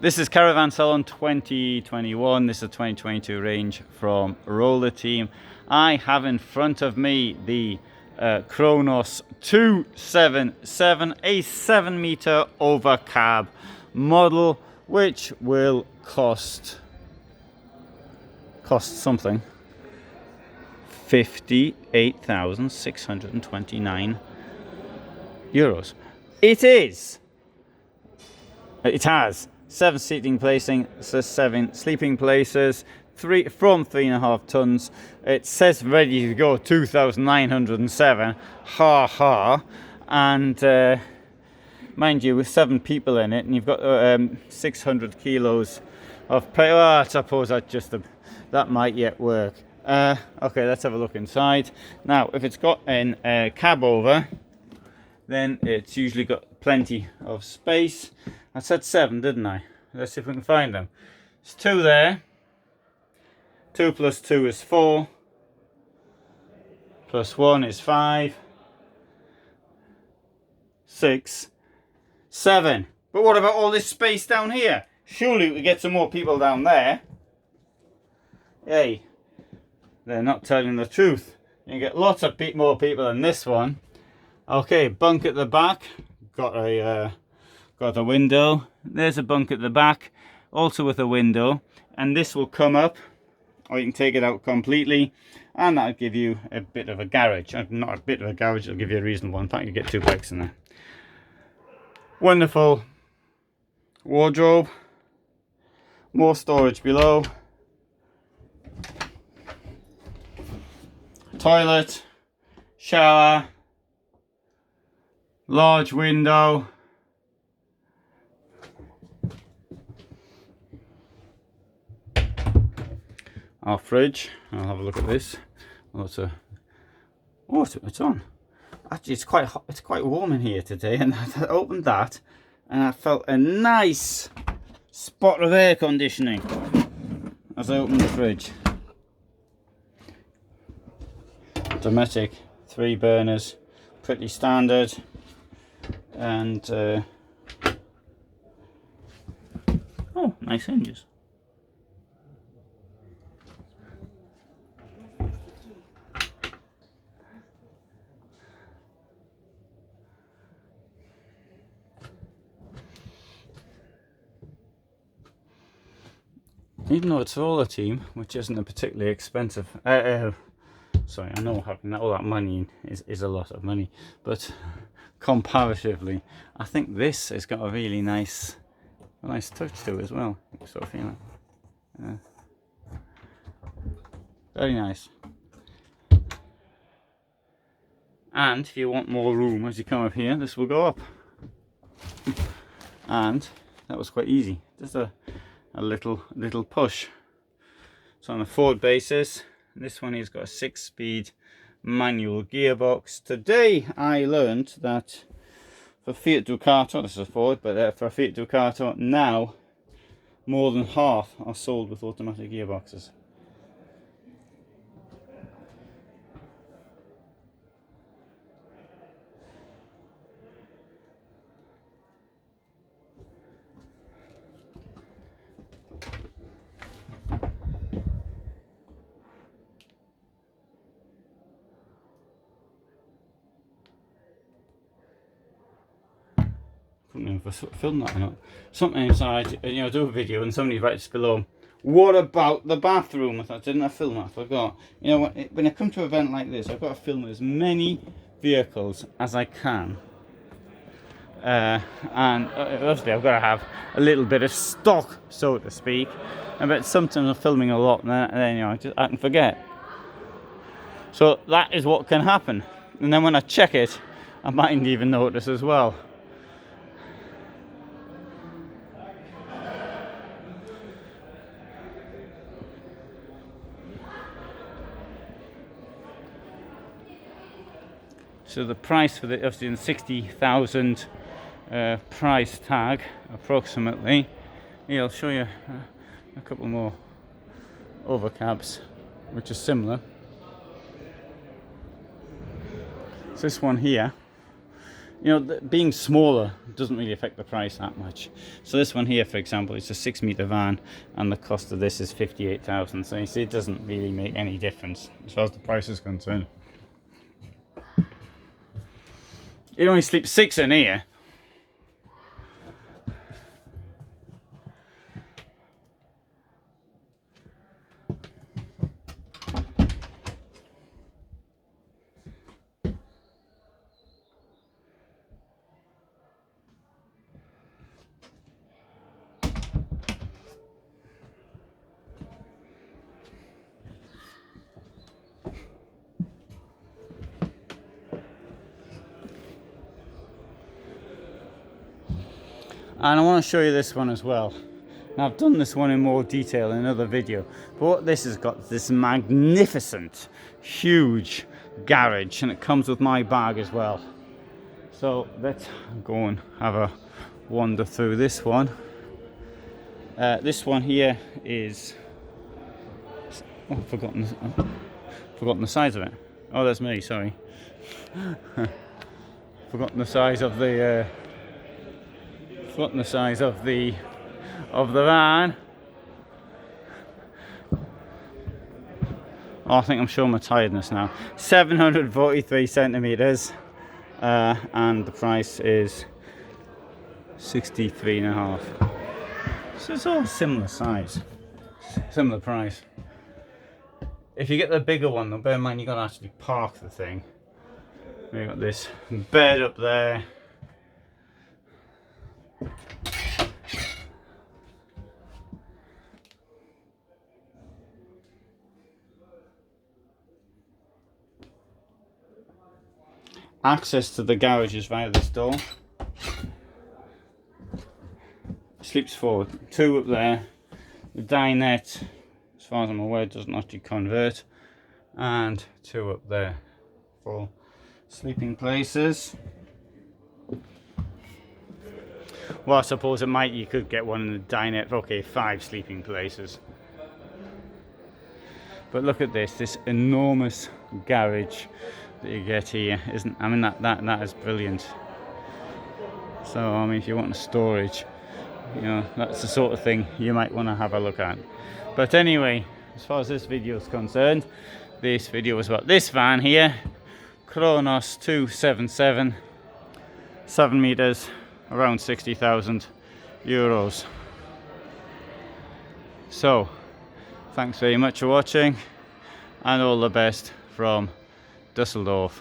This is Caravan Salon 2021. This is a 2022 range from Roller Team. I have in front of me the Kronos 277, a 7 meter over cab model, which will cost something. 58,629 euros. It has 7 seating placing, so 7 sleeping places, 3.5 tons. It says ready to go 2,907. Ha ha. And mind you, with 7 people in it, and you've got 600 kilos of payload. I suppose that might yet work. Okay, let's have a look inside. Now, if it's got a cab over, then it's usually got plenty of space. I said 7, didn't I? Let's see if we can find them. There's 2 there. 2 plus 2 is 4. Plus 1 is 5. 6. 7. But what about all this space down here? Surely we get some more people down there. Hey, they're not telling the truth. You get lots of more people than this one. Okay, bunk at the back. Got a window. There's a bunk at the back, also with a window. And this will come up, or you can take it out completely, and that'll give you a bit of a garage. Not a bit of a garage, it'll give you a reasonable one. In fact, you get 2 bikes in there. Wonderful wardrobe. More storage below. Toilet, shower, large window. Our fridge. I'll have a look at this. Oh, it's on. Actually, it's quite hot. It's quite warm in here today, and I opened that, and I felt a nice spot of air conditioning as I opened the fridge. Domestic, 3 burners, pretty standard, and oh, nice hinges. Even though it's Roller Team, which isn't a particularly expensive, sorry, I know having all that money is a lot of money, but comparatively, I think this has got a really nice touch to it as well. Sort of feeling, very nice. And if you want more room as you come up here, this will go up. And that was quite easy. Just a little push. So on a Ford basis, this one has got a 6-speed manual gearbox. Today I learned that for Fiat Ducato, this is a Ford, but for a Fiat Ducato now more than half are sold with automatic gearboxes. Couldn't even film that or not. Something inside, do a video and somebody writes below, what about the bathroom? I thought, didn't I film that? I forgot. When I come to an event like this, I've got to film as many vehicles as I can. And obviously I've got to have a little bit of stock, so to speak. But sometimes I'm filming a lot and then I can forget. So that is what can happen. And then when I check it, I mightn't even notice as well. So the price for the obviously 60,000 price tag approximately. Here, I'll show you a couple more overcabs, which is similar. So this one here, being smaller it doesn't really affect the price that much. So this one here, for example, it's a 6 metre van, and the cost of this is 58,000. So you see, it doesn't really make any difference as far as the price is concerned. It only sleeps 6 in here. And I want to show you this one as well. Now, I've done this one in more detail in another video, but what this has got, this magnificent, huge garage, and it comes with my bag as well. So let's go and have a wander through this one. This one here is, oh, I've forgotten the size of it. Oh, that's me, sorry. Forgotten the size of the van. Oh, I think I'm showing my tiredness now. 743 centimeters, and the price is 63.5. So it's all similar size, similar price. If you get the bigger one, though, bear in mind you got to actually park the thing. We've got this bed up there. Access to the garage is via this door. Sleeps 4, 2 up there. The dinette, as far as I'm aware, doesn't actually convert, and 2 up there for sleeping places. Well, I suppose it might, you could get one in the dinette. Okay, 5 sleeping places. But look at this enormous garage that you get here, isn't? I mean, that is brilliant. So I mean, if you want a storage, you know, that's the sort of thing you might want to have a look at. But anyway, as far as this video is concerned, this video was about this van here, Kronos 277, 7 meters, around 60,000 euros. So thanks very much for watching, and all the best from Düsseldorf.